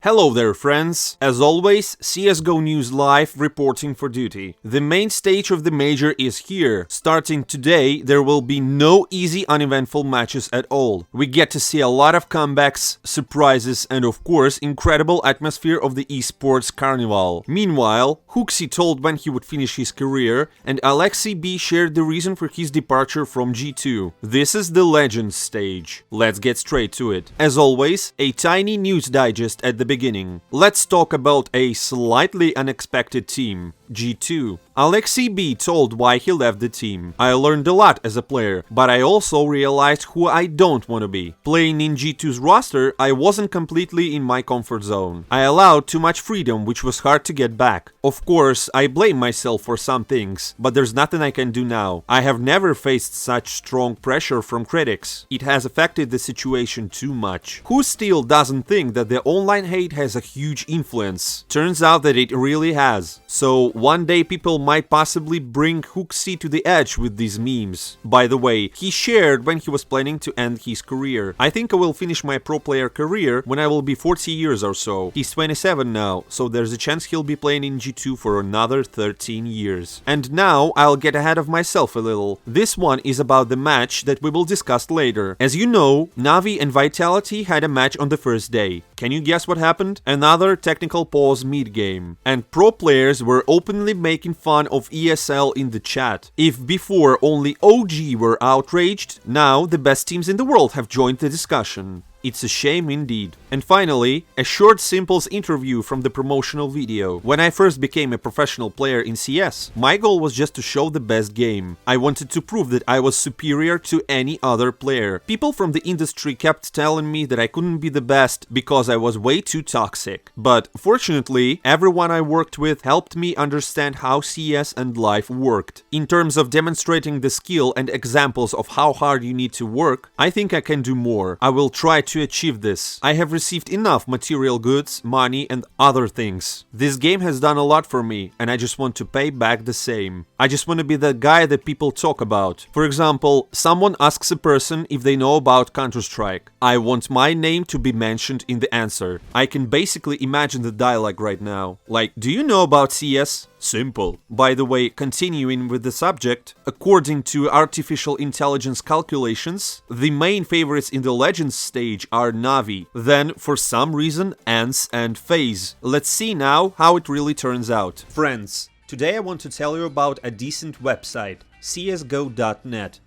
Hello there friends, as always, CSGO News Live reporting for duty. The main stage of the major is here. Starting today, there will be no easy uneventful matches at all. We get to see a lot of comebacks, surprises and of course incredible atmosphere of the esports carnival. Meanwhile, Hoxie told when he would finish his career and Aleksib shared the reason for his departure from G2. This is the Legends stage. Let's get straight to it. As always, a tiny news digest at the beginning. Let's talk about a slightly unexpected team, G2. Aleksib told why he left the team. I learned a lot as a player, but I also realized who I don't want to be. Playing in G2's roster, I wasn't completely in my comfort zone. I allowed too much freedom, which was hard to get back. Of course, I blame myself for some things, but there's nothing I can do now. I have never faced such strong pressure from critics. It has affected the situation too much. Who still doesn't think that the online hate has a huge influence? Turns out that it really has. So one day people might possibly bring Hoxie to the edge with these memes. By the way, he shared when he was planning to end his career. I think I will finish my pro player career when I will be 40 years or so. He's 27 now, so there's a chance he'll be playing in G2 for another 13 years. And now I'll get ahead of myself a little. This one is about the match that we will discuss later. As you know, Navi and Vitality had a match on the first day. Can you guess what happened? Another technical pause mid-game. And pro players were openly making fun of ESL in the chat. If before only OG were outraged, now the best teams in the world have joined the discussion. It's a shame indeed. And finally, a short Simples interview from the promotional video. When I first became a professional player in CS, my goal was just to show the best game. I wanted to prove that I was superior to any other player. People from the industry kept telling me that I couldn't be the best because I was way too toxic. But fortunately, everyone I worked with helped me understand how CS and life worked. In terms of demonstrating the skill and examples of how hard you need to work, I think I can do more. I will try to achieve this. I have received enough material goods, money and other things. This game has done a lot for me and I just want to pay back the same. I just want to be the guy that people talk about. For example, someone asks a person if they know about Counter-Strike. I want my name to be mentioned in the answer. I can basically imagine the dialogue right now. Like, do you know about CS? Simple. By the way, continuing with the subject, according to artificial intelligence calculations, the main favorites in the Legends stage are Navi, then for some reason Ence and Faze. Let's see now how it really turns out. Friends, today I want to tell you about a decent website, csgo.net.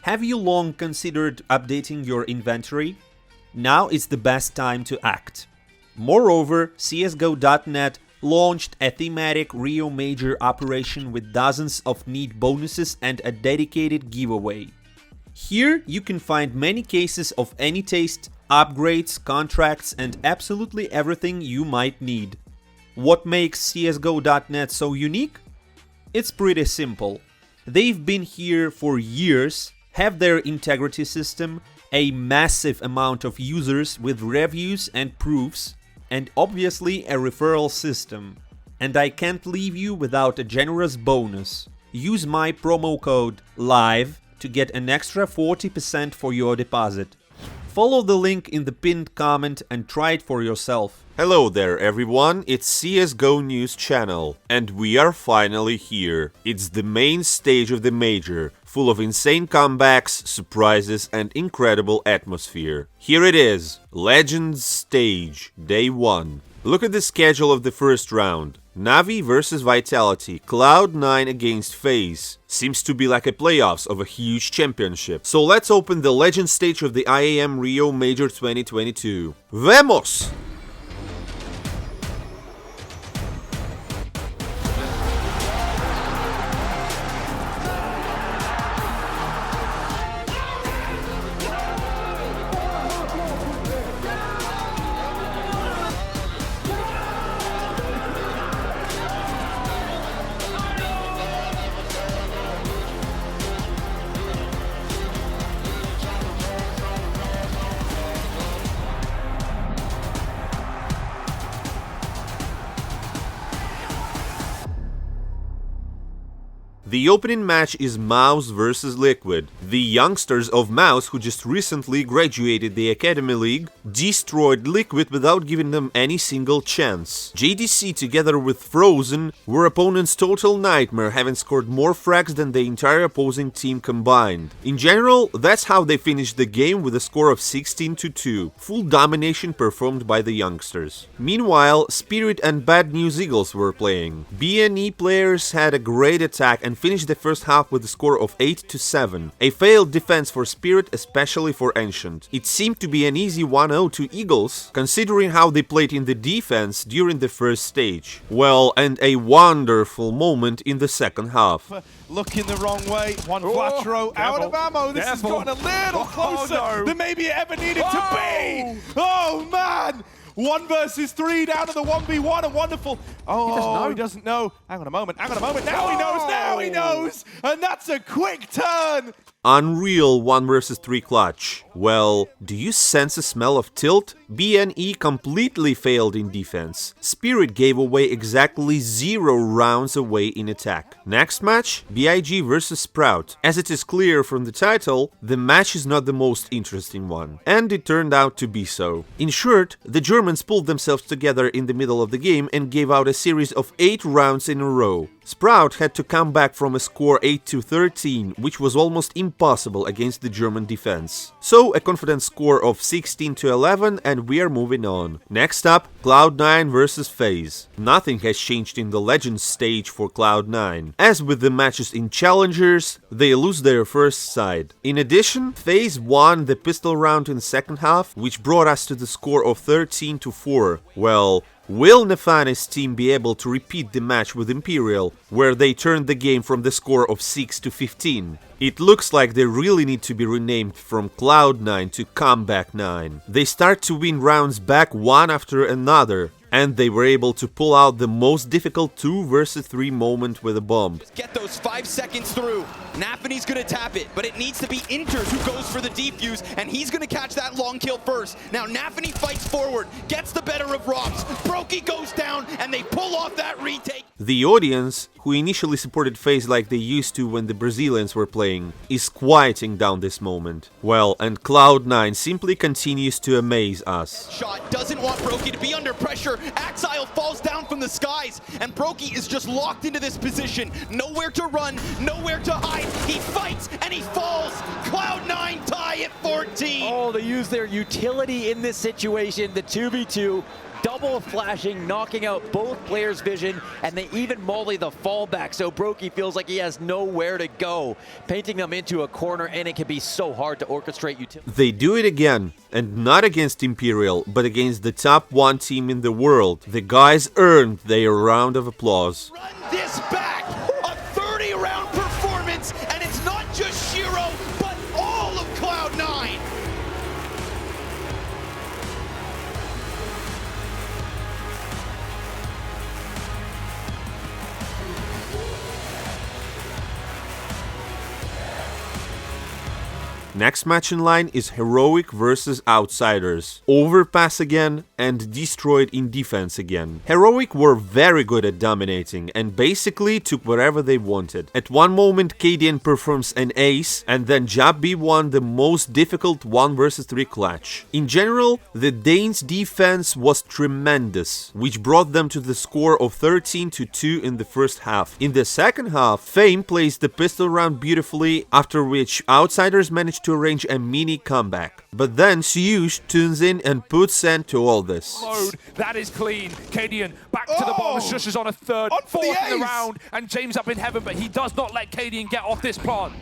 Have you long considered updating your inventory? Now is the best time to act. Moreover, csgo.net launched a thematic Rio Major operation with dozens of neat bonuses and a dedicated giveaway. Here you can find many cases of any taste, upgrades, contracts and absolutely everything you might need. What makes CSGO.net so unique? It's pretty simple. They've been here for years, have their integrity system, a massive amount of users with reviews and proofs, and obviously a referral system. And I can't leave you without a generous bonus. Use my promo code LIVE to get an extra 40% for your deposit. Follow the link in the pinned comment and try it for yourself. Hello there everyone, it's CSGO News channel, and we are finally here. It's the main stage of the major, full of insane comebacks, surprises and incredible atmosphere. Here it is, Legends stage, day 1. Look at the schedule of the first round. Navi versus Vitality, Cloud9 against Faze. Seems to be like a playoffs of a huge championship. So let's open the Legends stage of the IAM Rio Major 2022. Vamos! The opening match is Mouz versus Liquid. The youngsters of Mouz, who just recently graduated the Academy League, destroyed Liquid without giving them any single chance. JDC together with Frozen were opponents' total nightmare, having scored more frags than the entire opposing team combined. In general, that's how they finished the game with a score of 16-2. Full domination performed by the youngsters. Meanwhile, Spirit and Bad News Eagles were playing. BNE players had a great attack and finished the first half with a score of 8-7. A failed defense for Spirit, especially for Ancient. It seemed to be an easy 1-0 to Eagles, considering how they played in the defense during the first stage. Well, and a wonderful moment in the second half. Looking the wrong way, one flash row, out of ammo. This has gotten a little closer than maybe it ever needed to be. Oh man! 1 versus 3 down to the 1v1, a wonderful... Oh, he doesn't know. Hang on a moment, now he knows, and that's a quick turn! Unreal 1 versus 3 clutch. Well, do you sense a smell of tilt? BNE completely failed in defense. Spirit gave away exactly 0 rounds away in attack. Next match, BIG versus Sprout. As it is clear from the title, the match is not the most interesting one. And it turned out to be so. In short, the Germans pulled themselves together in the middle of the game and gave out a series of 8 rounds in a row. Sprout had to come back from a score 8-13, which was almost impossible against the German defense. So, a confident score of 16-11, and we are moving on. Next up, Cloud9 versus Faze. Nothing has changed in the Legends stage for Cloud9. As with the matches in Challengers, they lose their first side. In addition, Faze won the pistol round in the second half, which brought us to the score of 13-4. Well, will Nefani's team be able to repeat the match with Imperial, where they turned the game from the score of 6-15? It looks like they really need to be renamed from Cloud9 to Comeback 9. They start to win rounds back one after another, and they were able to pull out the most difficult 2 versus 3 moment with a bomb. Just get those 5 seconds through. Nafany's gonna tap it, but it needs to be Inters who goes for the defuse, and he's gonna catch that long kill first. Now Nafany fights forward, gets the better of Robs. Brokey goes down, and they pull off that retake. The audience, who initially supported Faze like they used to when the Brazilians were playing, is quieting down this moment. Well, and Cloud9 simply continues to amaze us. Shot doesn't want Brokey to be under pressure. Axile falls down from the skies, and Brokey is just locked into this position. Nowhere to run, nowhere to hide. He fights, and he falls. Cloud9 tie at 14. Oh, they use their utility in this situation, the 2v2. Double flashing, knocking out both players' vision, and they even molly the fallback, so Brokey feels like he has nowhere to go, painting them into a corner, and it can be so hard to orchestrate utility. They do it again, and not against Imperial, but against the top 1 team in the world. The guys earned their round of applause. Run this back! A 30-round performance, and it's not just Shiro, but all of Cloud9! Next match in line is Heroic versus Outsiders. Overpass again and destroyed in defense again. Heroic were very good at dominating and basically took whatever they wanted. At one moment KDN performs an ace and then Jabbi won the most difficult 1 versus 3 clutch. In general, the Danes' defense was tremendous, which brought them to the score of 13-2 in the first half. In the second half, Fame plays the pistol round beautifully, after which Outsiders managed to arrange a mini comeback. But then Siush tunes in and puts end to all this. Mode, that is clean. Cadian back to the bottom. Shush is on a third, fourth in the round, and James up in heaven, but he does not let Cadian get off this plant.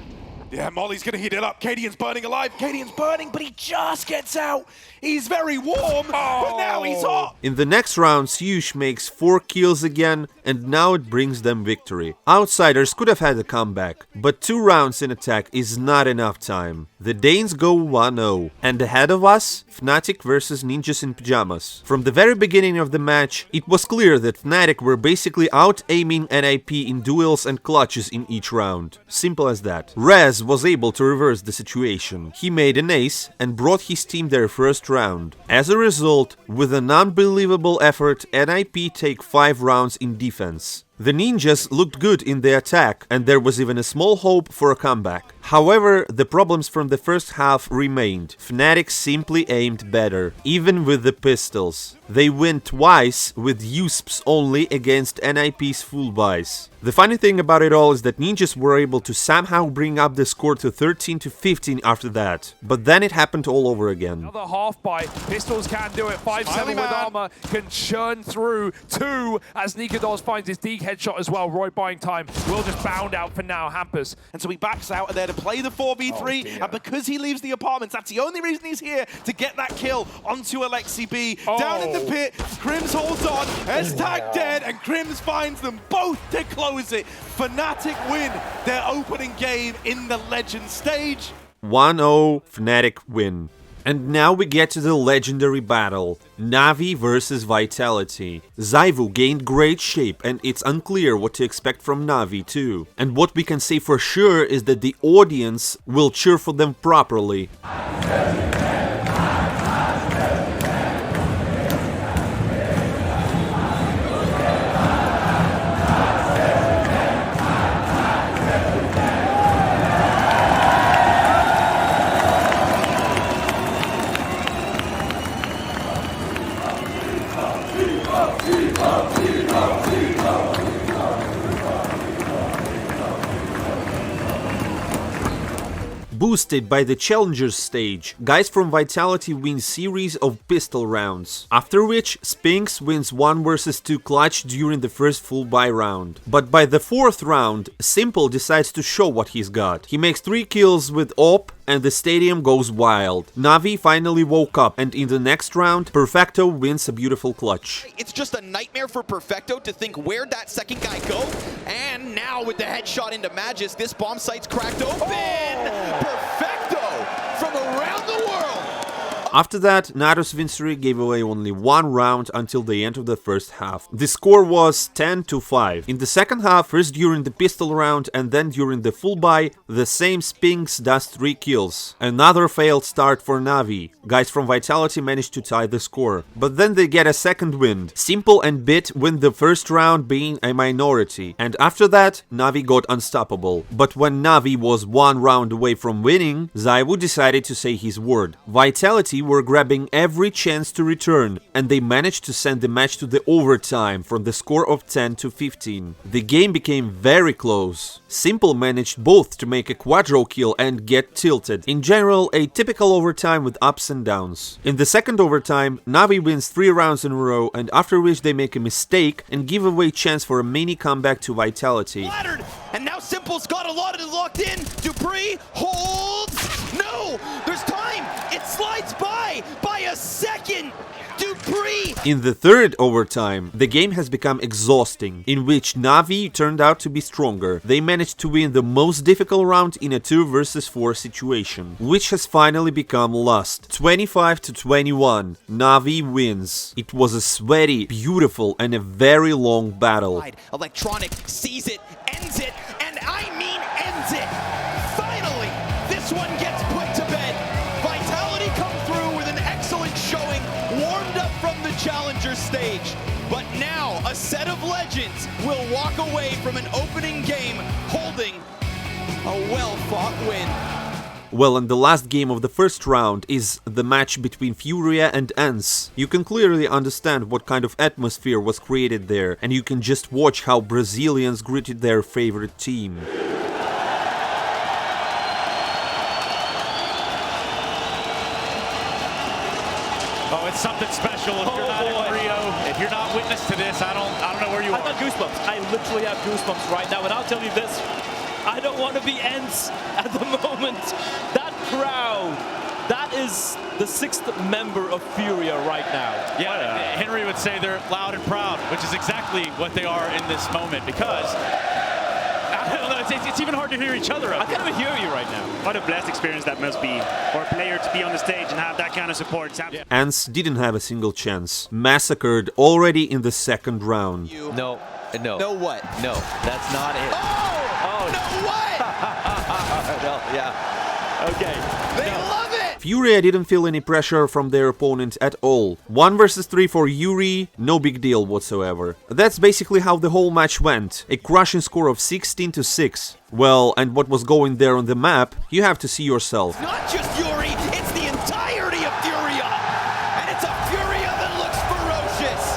Yeah, Molly's gonna heat it up. Cadian's burning alive. Cadian's burning, but he just gets out. He's very warm, but now he's hot. In the next round, Siush makes 4 kills again, and now it brings them victory. Outsiders could have had a comeback, but 2 rounds in attack is not enough time. The Danes go 1-0, and ahead of us, Fnatic versus Ninjas in Pyjamas. From the very beginning of the match, it was clear that Fnatic were basically out-aiming NIP in duels and clutches in each round. Simple as that. Rez was able to reverse the situation. He made an ace and brought his team their first round. As a result, with an unbelievable effort, NIP take 5 rounds in defense. The ninjas looked good in the attack, and there was even a small hope for a comeback. However, the problems from the first half remained. Fnatic simply aimed better, even with the pistols. They win twice with USPs only against NIP's full buys. The funny thing about it all is that ninjas were able to somehow bring up the score to 13-15 after that. But then it happened all over again. Another half buy. Pistols can do it. 5-7 with armor. Can churn through 2 as Nikados finds his Deke headshot as well. Roy buying time. Will just bound out for now. Hampers. And so he backs out there to play the 4v3. And because he leaves the apartments, that's the only reason he's here, to get that kill onto Aleksib. Down in the pit, Crims holds on. S-Tag dead, and Crims finds them both to close it. Fnatic win their opening game in the Legend stage. 1-0 Fnatic win. And now we get to the legendary battle, Navi versus Vitality. ZywOo gained great shape, and it's unclear what to expect from Navi too. And what we can say for sure is that the audience will cheer for them properly. Boosted by the Challengers stage, guys from Vitality win series of pistol rounds, after which Spinks wins 1 vs 2 clutch during the first full buy round. But by the 4th round, Simple decides to show what he's got. He makes 3 kills with AWP, and the stadium goes wild. Navi finally woke up, and in the next round, Perfecto wins a beautiful clutch. It's just a nightmare for Perfecto to think where'd that second guy go, and now with the headshot into Magis, this bomb site's cracked open! Perfecto from around the world! After that, Natos Vinsuri gave away only 1 round until the end of the first half. The score was 10-5. In the second half, first during the pistol round and then during the full buy, the same Spinks does 3 kills. Another failed start for Navi. Guys from Vitality managed to tie the score. But then they get a second win. Simple and Bit win the first round being a minority. And after that, Navi got unstoppable. But when Navi was 1 round away from winning, ZywOo decided to say his word. Vitality were grabbing every chance to return, and they managed to send the match to the overtime from the score of 10-15. The game became very close. Simple managed both to make a quadro kill and get tilted. In general, a typical overtime with ups and downs. In the second overtime, Navi wins 3 rounds in a row, and after which they make a mistake and give away chance for a mini comeback to Vitality. Flattered, and now Simple's got a lot of it locked in. Dupree holds. No, there's time. It slides by a second. Dupree! In the third overtime, the game has become exhausting, in which Navi turned out to be stronger. They managed to win the most difficult round in a 2 vs 4 situation, which has finally become lust. 25-21, Navi wins. It was a sweaty, beautiful, and a very long battle. Electronic sees it, ends it, and I mean ends it! Finally, this one gets put to bed. Vitality come through with an excellent showing, warmed up from the challenger stage. But now, a set of legends will walk away from an opening game holding a well-fought win. Well, and the last game of the first round is the match between Furia and Ence. You can clearly understand what kind of atmosphere was created there, and you can just watch how Brazilians greeted their favorite team. Oh, it's something special if you're not in Rio. If you're not witness to this, I don't know where you are. I got goosebumps. I literally have goosebumps right now, and I'll tell you this. I don't want to be Ence at the moment. That crowd, that is the 6th member of Furia right now. Yeah, Henry would say they're loud and proud, which is exactly what they are in this moment, because I don't know, it's even hard to hear each other. I can't even hear you right now. What a blessed experience that must be for a player to be on the stage and have that kind of support. Yeah. Ence didn't have a single chance. Massacred already in the second round. No. No what? No, that's not it. Oh! No what? No, yeah. Okay. They love it! Furia didn't feel any pressure from their opponent at all. 1 versus 3 for Yuri, no big deal whatsoever. That's basically how the whole match went, a crushing score of 16-6. Well, and what was going there on the map, you have to see yourself. Not just Yuri, it's the entirety of Furia! And it's a Furia that looks ferocious!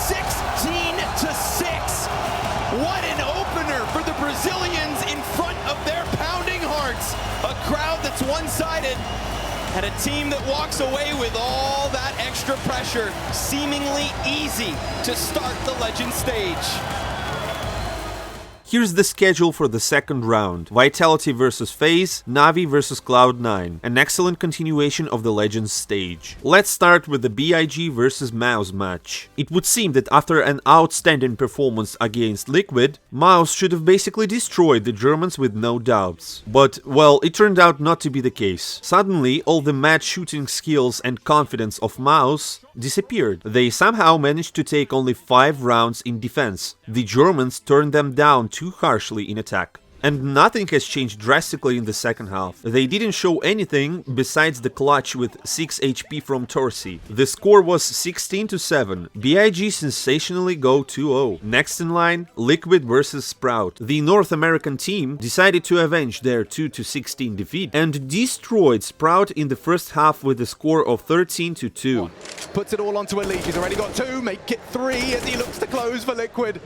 16-6! What an opener for the Brazilians in front of their pounding hearts! A crowd that's one-sided, and a team that walks away with all that extra pressure, seemingly easy to start the Legend stage. Here's the schedule for the second round. Vitality versus Faze, Navi versus Cloud9. An excellent continuation of the Legends stage. Let's start with the BIG versus Mouz match. It would seem that after an outstanding performance against Liquid, Mouz should have basically destroyed the Germans with no doubts. But, well, it turned out not to be the case. Suddenly, all the mad shooting skills and confidence of Mouz disappeared. They somehow managed to take only 5 rounds in defense. The Germans turned them down too harshly in attack. And nothing has changed drastically in the second half. They didn't show anything besides the clutch with 6 HP from Torsi. The score was 16-7. BIG sensationally go 2-0. Next in line, Liquid versus Sprout. The North American team decided to avenge their 2-16 defeat and destroyed Sprout in the first half with a score of 13-2. Puts it all onto Elite. He's already got 2, make it 3 as he looks to close for Liquid.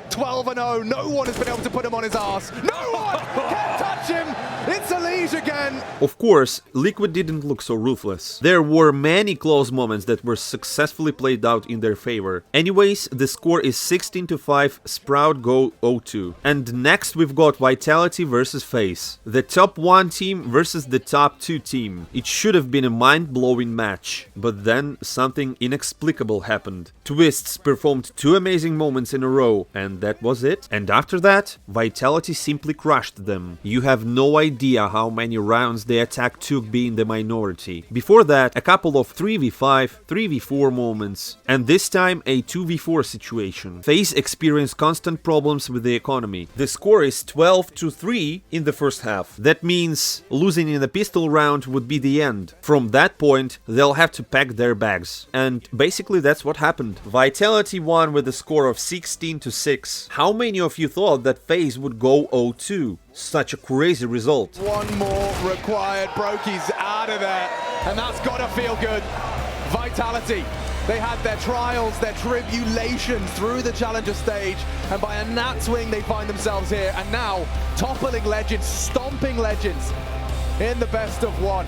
12-0, no one has been able to put him on his ass. No one can touch him. It's Elite again. Of course, Liquid didn't look so ruthless. There were many close moments that were successfully played out in their favor. Anyways, the score is 16-5, Sprout go 0-2. And next we've got Vitality versus Faze. The top 1 team versus the top 2 team. It should have been a mind-blowing match. But then something inexplicable happened. Twists performed 2 amazing moments in a row, and that was it. And after that, Vitality simply crushed them. You have no idea how many rounds the attack took being the minority. Before that, a couple of 3v5, 3v4 moments, and this time a 2v4 situation. Faze experienced constant problems with the economy. The score is 12-3 in the first half. That means losing in a pistol round would be the end. From that point, they'll have to pack their bags. And basically that's what happened. Vitality won with a score of 16-6. How many of you thought that Faze would go 0-2? Such a crazy result. One more required. Brokey's out of there, and that's gotta feel good. Vitality. They had their trials, their tribulations through the Challenger stage, and by a nat swing they find themselves here, and now toppling Legends, stomping Legends in the best of 1.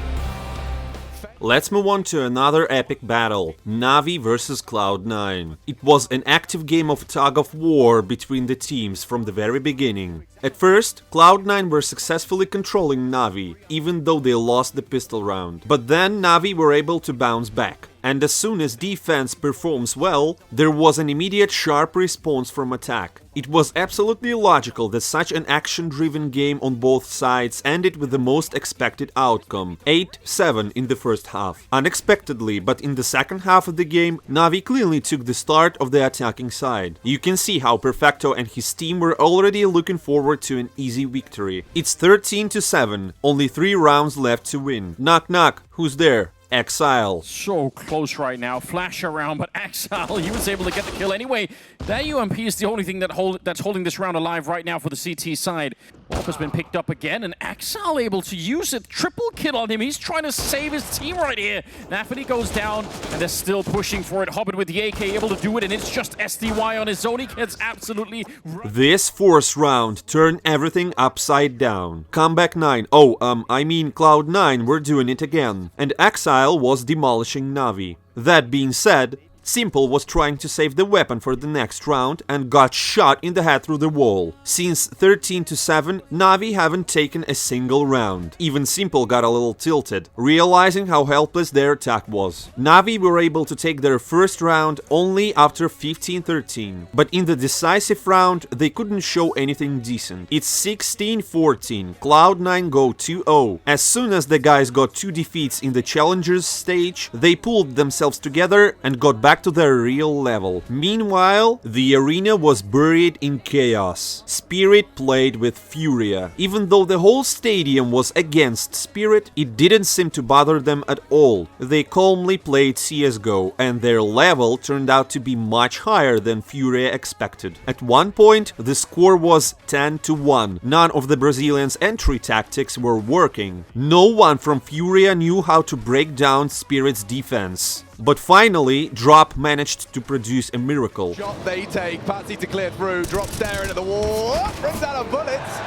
Let's move on to another epic battle, Navi versus Cloud9. It was an active game of tug-of-war between the teams from the very beginning. At first, Cloud9 were successfully controlling Navi, even though they lost the pistol round. But then Navi were able to bounce back. And as soon as defense performs well, there was an immediate sharp response from attack. It was absolutely logical that such an action-driven game on both sides ended with the most expected outcome, 8-7 in the first half. Unexpectedly, but in the second half of the game, Navi cleanly took the start of the attacking side. You can see how Perfecto and his team were already looking forward to an easy victory. It's 13-7, only 3 rounds left to win. Knock knock, who's there? Exile. So close right now. Flash around, but Exile, he was able to get the kill anyway. That UMP is the only thing that's holding this round alive right now for the CT side. Wolf has been picked up again, and Exile able to use it. Triple kill on him. He's trying to save his team right here. Navi goes down, and they're still pushing for it. Hobbit with the AK able to do it, and it's just SDY on his own. He gets absolutely... This fourth round turned everything upside down. Comeback 9. I mean Cloud9 were doing it again. And Exile was demolishing Navi. That being said, Simple was trying to save the weapon for the next round and got shot in the head through the wall. Since 13-7, Navi haven't taken a single round. Even Simple got a little tilted, realizing how helpless their attack was. Navi were able to take their first round only after 15-13, but in the decisive round, they couldn't show anything decent. It's 16-14, Cloud9 go 2-0. As soon as the guys got 2 defeats in the Challengers stage, they pulled themselves together and got back back to their real level. Meanwhile, the arena was buried in chaos. Spirit played with Furia. Even though the whole stadium was against Spirit, it didn't seem to bother them at all. They calmly played CSGO, and their level turned out to be much higher than Furia expected. At one point, the score was 10-1. None of the Brazilians' entry tactics were working. No one from Furia knew how to break down Spirit's defense. But finally, Drop managed to produce a miracle. Shot they take, Patsy to clear through, Drop staring at the wall, runs out of bullets.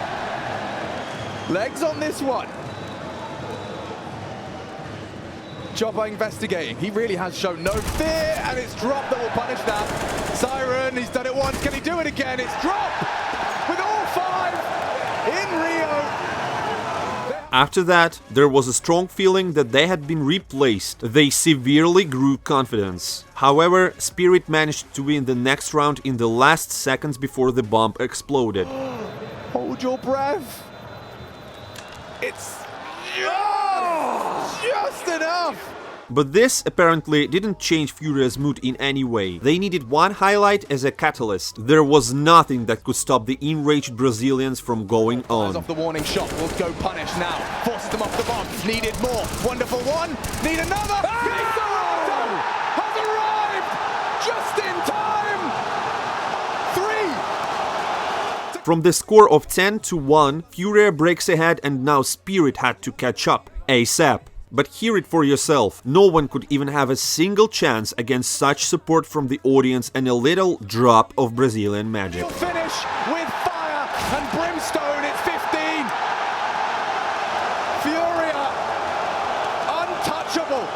Legs on this one. Chopper investigating, he really has shown no fear, and it's Drop that will punish that. Siren, he's done it once, can he do it again? It's Drop with all 5 in Rio. After that, there was a strong feeling that they had been replaced. They severely grew confidence. However, Spirit managed to win the next round in the last seconds before the bomb exploded. Hold your breath. It's just enough. But this apparently didn't change Furia's mood in any way. They needed one highlight as a catalyst. There was nothing that could stop the enraged Brazilians from going on. Off the warning shot, will go punish now. Forces them off the bomb. Needed more. Wonderful one. Need another. Has arrived just in time. 3. From the score of 10-1, Furia breaks ahead, and now Spirit had to catch up ASAP. But hear it for yourself, no one could even have a single chance against such support from the audience and a little drop of Brazilian magic. Finish with fire and brimstone, it's 15. Furia, untouchable.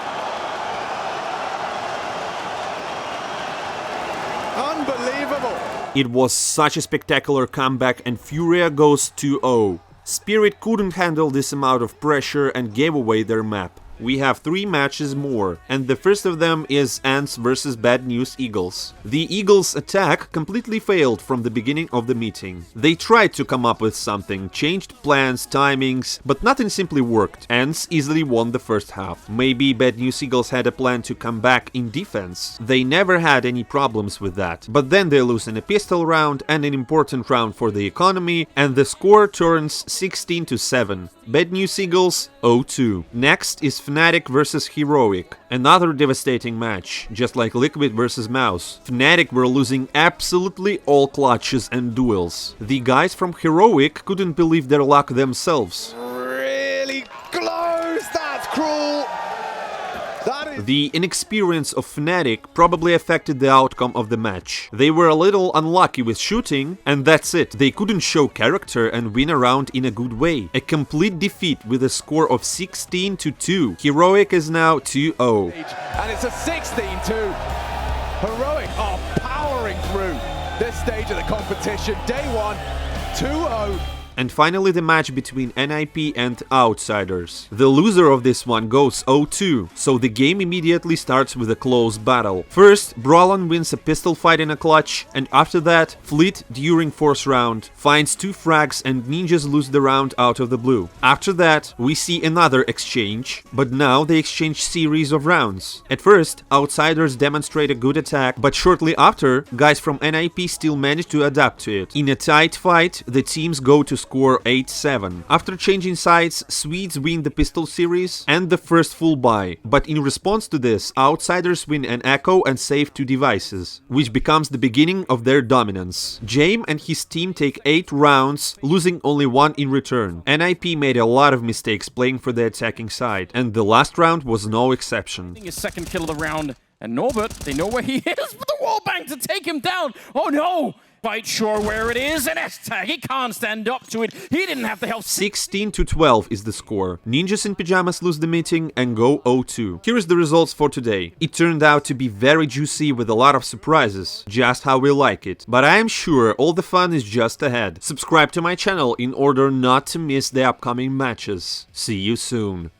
Unbelievable. It was such a spectacular comeback, and Furia goes 2-0. Spirit couldn't handle this amount of pressure and gave away their map. We have 3 matches more, and the first of them is Ence versus Bad News Eagles. The Eagles' attack completely failed from the beginning of the meeting. They tried to come up with something, changed plans, timings, but nothing simply worked. Ence easily won the first half. Maybe Bad News Eagles had a plan to come back in defense. They never had any problems with that. But then they lose in a pistol round and an important round for the economy, and the score turns 16-7. Bad News Eagles 0-2. Next is Fnatic versus Heroic. Another devastating match, just like Liquid versus Mouz. Fnatic were losing absolutely all clutches and duels. The guys from Heroic couldn't believe their luck themselves. Really close, that's cruel. The inexperience of Fnatic probably affected the outcome of the match. They were a little unlucky with shooting, and that's it. They couldn't show character and win a round in a good way. A complete defeat with a score of 16-2. Heroic is now 2-0. And it's a 16-2. Heroic are powering through this stage of the competition. Day 1, 2-0. And finally the match between NIP and Outsiders. The loser of this one goes 0-2, so the game immediately starts with a close battle. First, Brawlon wins a pistol fight in a clutch, and after that, Fleet during 4th round finds 2 frags and Ninjas lose the round out of the blue. After that, we see another exchange, but now they exchange series of rounds. At first, Outsiders demonstrate a good attack, but shortly after, guys from NIP still manage to adapt to it. In a tight fight, the teams go to score 8-7. After changing sides, Swedes win the pistol series and the first full buy, but in response to this, Outsiders win an Echo and save 2 devices, which becomes the beginning of their dominance. Jaime and his team take 8 rounds, losing only 1 in return. NIP made a lot of mistakes playing for the attacking side, and the last round was no exception. His second kill of the round, and Norbert, they know where he is, but the wallbang to take him down. Oh no! Quite sure where it is, and S-Tag, he can't stand up to it. He didn't have the help. 16-12 is the score. Ninjas in Pyjamas lose the meeting and go 0-2. Here is the results for today. It turned out to be very juicy with a lot of surprises, just how we like it. But I am sure all the fun is just ahead. Subscribe to my channel in order not to miss the upcoming matches. See you soon.